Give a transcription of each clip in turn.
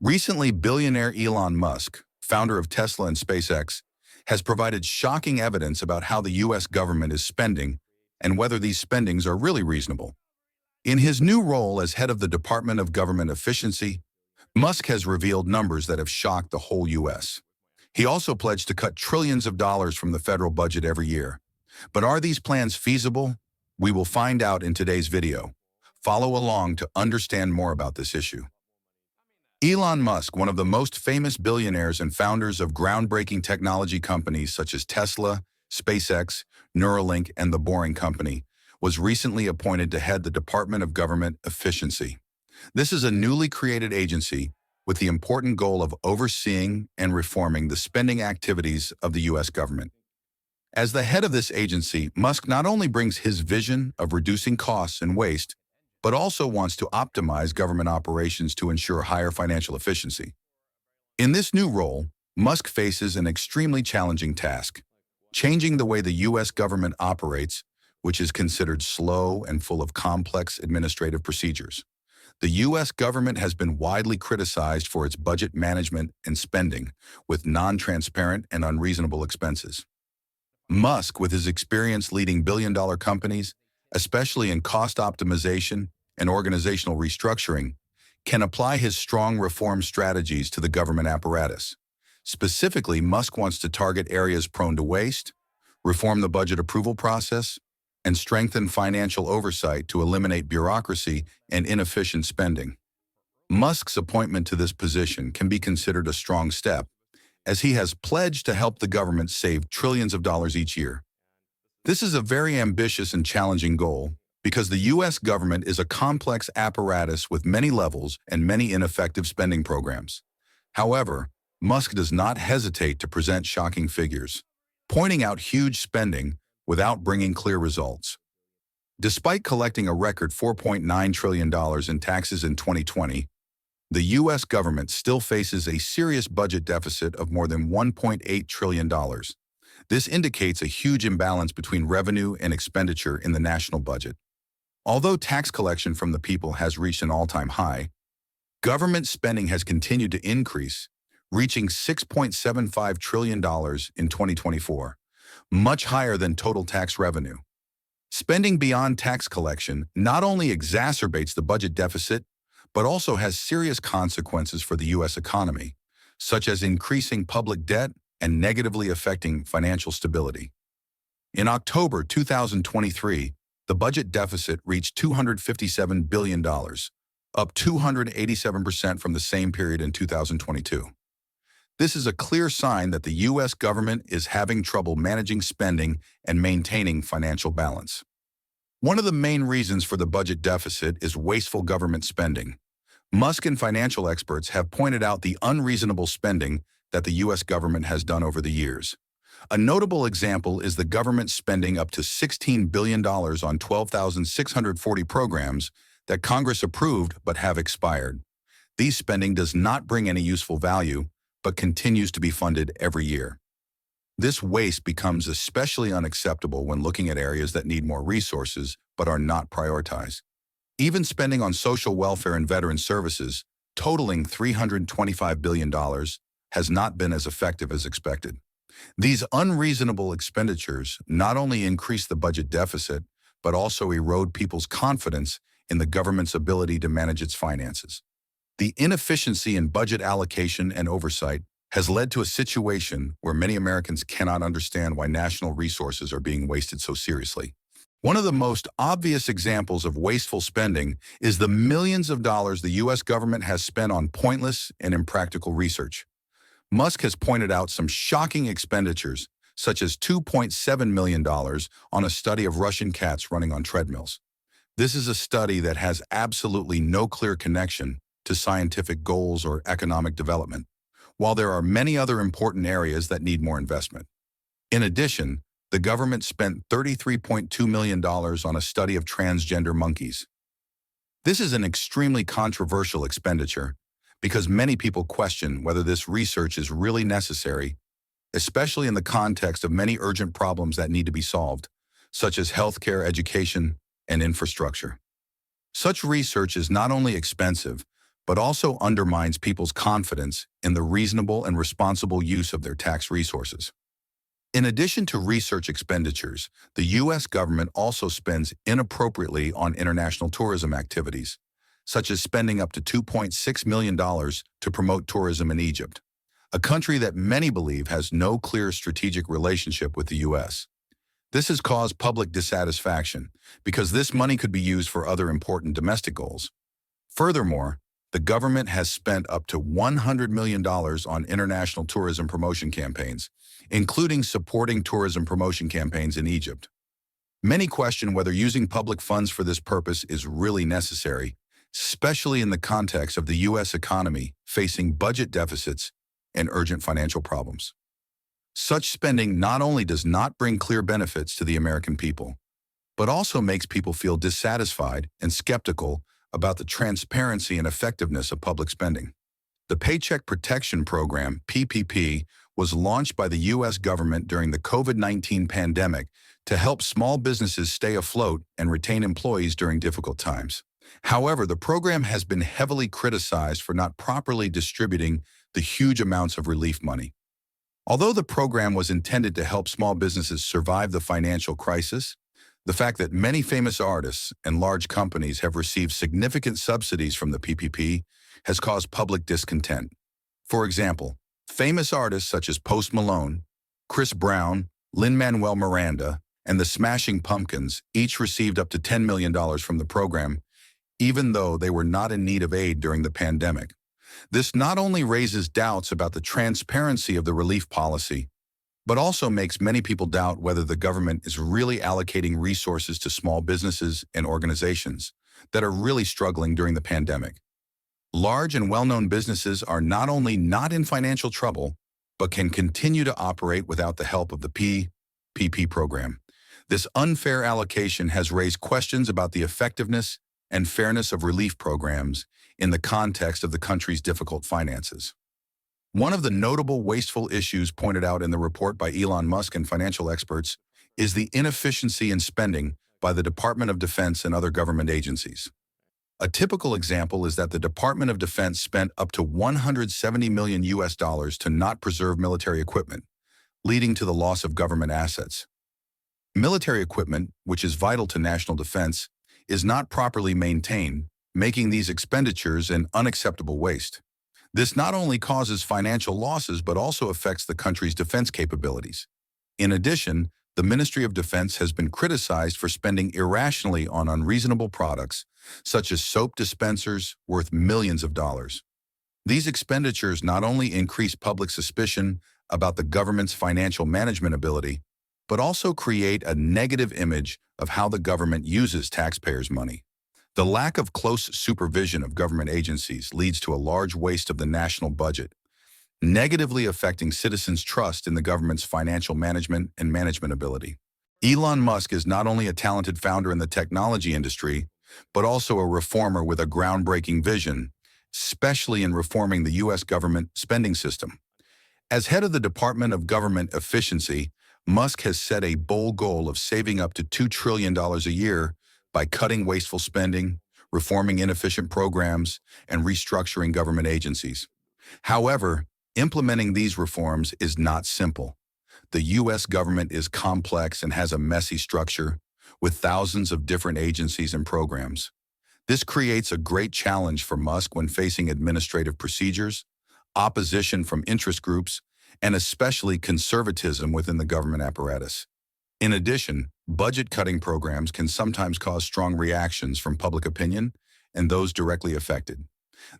Recently, billionaire Elon Musk, founder of Tesla and SpaceX, has provided shocking evidence about how the U.S. government is spending and whether these spendings are really reasonable. In his new role as head of the Department of Government Efficiency, Musk has revealed numbers that have shocked the whole U.S. He also pledged to cut trillions of dollars from the federal budget every year. But are these plans feasible? We will find out in today's video. Follow along to understand more about this issue. Elon Musk, one of the most famous billionaires and founders of groundbreaking technology companies such as Tesla, SpaceX, Neuralink, and The Boring Company, was recently appointed to head the Department of Government Efficiency. This is a newly created agency with the important goal of overseeing and reforming the spending activities of the U.S. government. As the head of this agency, Musk not only brings his vision of reducing costs and waste, but also wants to optimize government operations to ensure higher financial efficiency. In this new role, Musk faces an extremely challenging task, changing the way the U.S. government operates, which is considered slow and full of complex administrative procedures. The U.S. government has been widely criticized for its budget management and spending, with non-transparent and unreasonable expenses. Musk, with his experience leading billion-dollar companies, especially in cost optimization and organizational restructuring, can apply his strong reform strategies to the government apparatus. Specifically, Musk wants to target areas prone to waste, reform the budget approval process, and strengthen financial oversight to eliminate bureaucracy and inefficient spending. Musk's appointment to this position can be considered a strong step, as he has pledged to help the government save trillions of dollars each year. This is a very ambitious and challenging goal because the U.S. government is a complex apparatus with many levels and many ineffective spending programs. However, Musk does not hesitate to present shocking figures, pointing out huge spending without bringing clear results. Despite collecting a record $4.9 trillion in taxes in 2020, the U.S. government still faces a serious budget deficit of more than $1.8 trillion. This indicates a huge imbalance between revenue and expenditure in the national budget. Although tax collection from the people has reached an all-time high, government spending has continued to increase, reaching $6.75 trillion in 2024, much higher than total tax revenue. Spending beyond tax collection not only exacerbates the budget deficit, but also has serious consequences for the U.S. economy, such as increasing public debt and negatively affecting financial stability. In October 2023, the budget deficit reached $257 billion, up 287% from the same period in 2022. This is a clear sign that the U.S. government is having trouble managing spending and maintaining financial balance. One of the main reasons for the budget deficit is wasteful government spending. Musk and financial experts have pointed out the unreasonable spending that the U.S. government has done over the years. A notable example is the government spending up to $16 billion on 12,640 programs that Congress approved but have expired. These spending does not bring any useful value, but continues to be funded every year. This waste becomes especially unacceptable when looking at areas that need more resources but are not prioritized. Even spending on social welfare and veteran services, totaling $325 billion, has not been as effective as expected. These unreasonable expenditures not only increase the budget deficit, but also erode people's confidence in the government's ability to manage its finances. The inefficiency in budget allocation and oversight has led to a situation where many Americans cannot understand why national resources are being wasted so seriously. One of the most obvious examples of wasteful spending is the millions of dollars the U.S. government has spent on pointless and impractical research. Musk has pointed out some shocking expenditures, such as $2.7 million on a study of Russian cats running on treadmills. This is a study that has absolutely no clear connection to scientific goals or economic development, while there are many other important areas that need more investment. In addition, the government spent $33.2 million on a study of transgender monkeys. This is an extremely controversial expenditure because many people question whether this research is really necessary, especially in the context of many urgent problems that need to be solved, such as healthcare, education, and infrastructure. Such research is not only expensive, but also undermines people's confidence in the reasonable and responsible use of their tax resources. In addition to research expenditures, the U.S. government also spends inappropriately on international tourism activities, such as spending up to $2.6 million to promote tourism in Egypt, a country that many believe has no clear strategic relationship with the U.S. This has caused public dissatisfaction because this money could be used for other important domestic goals. Furthermore, the government has spent up to $100 million on international tourism promotion campaigns, including supporting tourism promotion campaigns in Egypt. Many question whether using public funds for this purpose is really necessary, especially in the context of the U.S. economy facing budget deficits and urgent financial problems. Such spending not only does not bring clear benefits to the American people, but also makes people feel dissatisfied and skeptical about the transparency and effectiveness of public spending. The Paycheck Protection Program, PPP, was launched by the U.S. government during the COVID-19 pandemic to help small businesses stay afloat and retain employees during difficult times. However, the program has been heavily criticized for not properly distributing the huge amounts of relief money. Although the program was intended to help small businesses survive the financial crisis, the fact that many famous artists and large companies have received significant subsidies from the PPP has caused public discontent. For example, famous artists such as Post Malone, Chris Brown, Lin-Manuel Miranda, and the Smashing Pumpkins each received up to $10 million from the program, even though they were not in need of aid during the pandemic. This not only raises doubts about the transparency of the relief policy, but also makes many people doubt whether the government is really allocating resources to small businesses and organizations that are really struggling during the pandemic. Large and well-known businesses are not only not in financial trouble, but can continue to operate without the help of the PPP program. This unfair allocation has raised questions about the effectiveness and fairness of relief programs in the context of the country's difficult finances. One of the notable wasteful issues pointed out in the report by Elon Musk and financial experts is the inefficiency in spending by the Department of Defense and other government agencies. A typical example is that the Department of Defense spent up to $170 million to not preserve military equipment, leading to the loss of government assets. Military equipment, which is vital to national defense, is not properly maintained, making these expenditures an unacceptable waste. This not only causes financial losses but also affects the country's defense capabilities. In addition, the Ministry of Defense has been criticized for spending irrationally on unreasonable products, such as soap dispensers worth millions of dollars. These expenditures not only increase public suspicion about the government's financial management ability, but also create a negative image of how the government uses taxpayers' money. The lack of close supervision of government agencies leads to a large waste of the national budget, negatively affecting citizens' trust in the government's financial management and management ability. Elon Musk is not only a talented founder in the technology industry, but also a reformer with a groundbreaking vision, especially in reforming the U.S. government spending system. As head of the Department of Government Efficiency, Musk has set a bold goal of saving up to $2 trillion a year by cutting wasteful spending, reforming inefficient programs, and restructuring government agencies. However, implementing these reforms is not simple. The U.S. government is complex and has a messy structure, with thousands of different agencies and programs. This creates a great challenge for Musk when facing administrative procedures, opposition from interest groups, and especially conservatism within the government apparatus. In addition, budget-cutting programs can sometimes cause strong reactions from public opinion and those directly affected.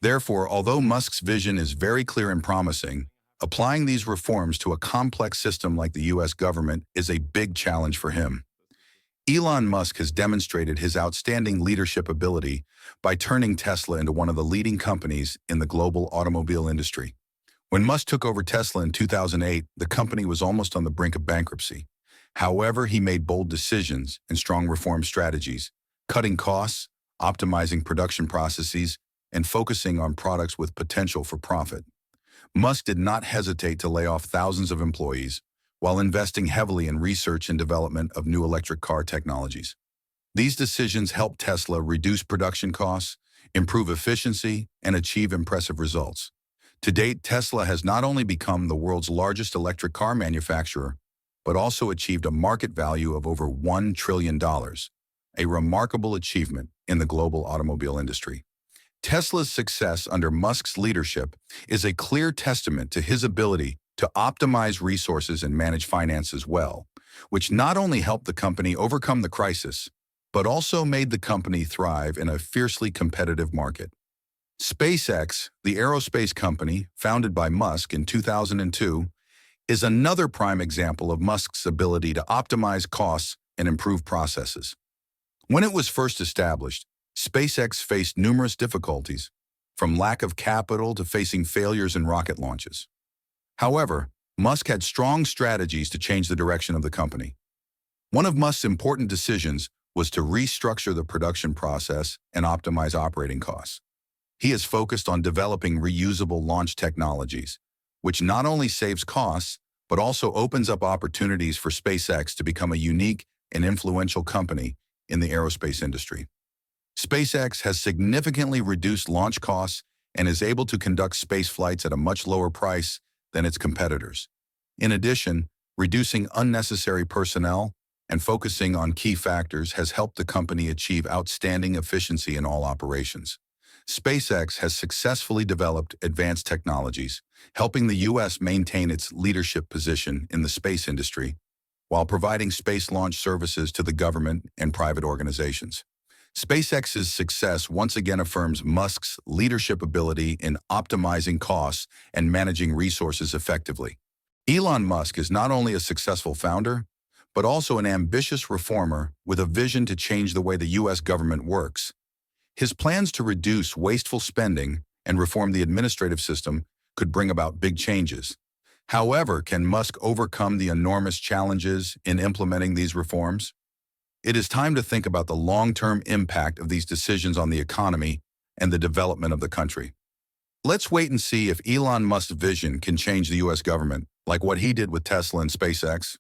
Therefore, although Musk's vision is very clear and promising, applying these reforms to a complex system like the U.S. government is a big challenge for him. Elon Musk has demonstrated his outstanding leadership ability by turning Tesla into one of the leading companies in the global automobile industry. When Musk took over Tesla in 2008, the company was almost on the brink of bankruptcy. However, he made bold decisions and strong reform strategies, cutting costs, optimizing production processes, and focusing on products with potential for profit. Musk did not hesitate to lay off thousands of employees while investing heavily in research and development of new electric car technologies. These decisions helped Tesla reduce production costs, improve efficiency, and achieve impressive results. To date, Tesla has not only become the world's largest electric car manufacturer, but also achieved a market value of over $1 trillion, a remarkable achievement in the global automobile industry. Tesla's success under Musk's leadership is a clear testament to his ability to optimize resources and manage finances well, which not only helped the company overcome the crisis, but also made the company thrive in a fiercely competitive market. SpaceX, the aerospace company founded by Musk in 2002, is another prime example of Musk's ability to optimize costs and improve processes. When it was first established, SpaceX faced numerous difficulties, from lack of capital to facing failures in rocket launches. However, Musk had strong strategies to change the direction of the company. One of Musk's important decisions was to restructure the production process and optimize operating costs. He is focused on developing reusable launch technologies, which not only saves costs, but also opens up opportunities for SpaceX to become a unique and influential company in the aerospace industry. SpaceX has significantly reduced launch costs and is able to conduct space flights at a much lower price than its competitors. In addition, reducing unnecessary personnel and focusing on key factors has helped the company achieve outstanding efficiency in all operations. SpaceX has successfully developed advanced technologies, helping the U.S. maintain its leadership position in the space industry, while providing space launch services to the government and private organizations. SpaceX's success once again affirms Musk's leadership ability in optimizing costs and managing resources effectively. Elon Musk is not only a successful founder, but also an ambitious reformer with a vision to change the way the U.S. government works. His plans to reduce wasteful spending and reform the administrative system could bring about big changes. However, can Musk overcome the enormous challenges in implementing these reforms? It is time to think about the long-term impact of these decisions on the economy and the development of the country. Let's wait and see if Elon Musk's vision can change the U.S. government, like what he did with Tesla and SpaceX.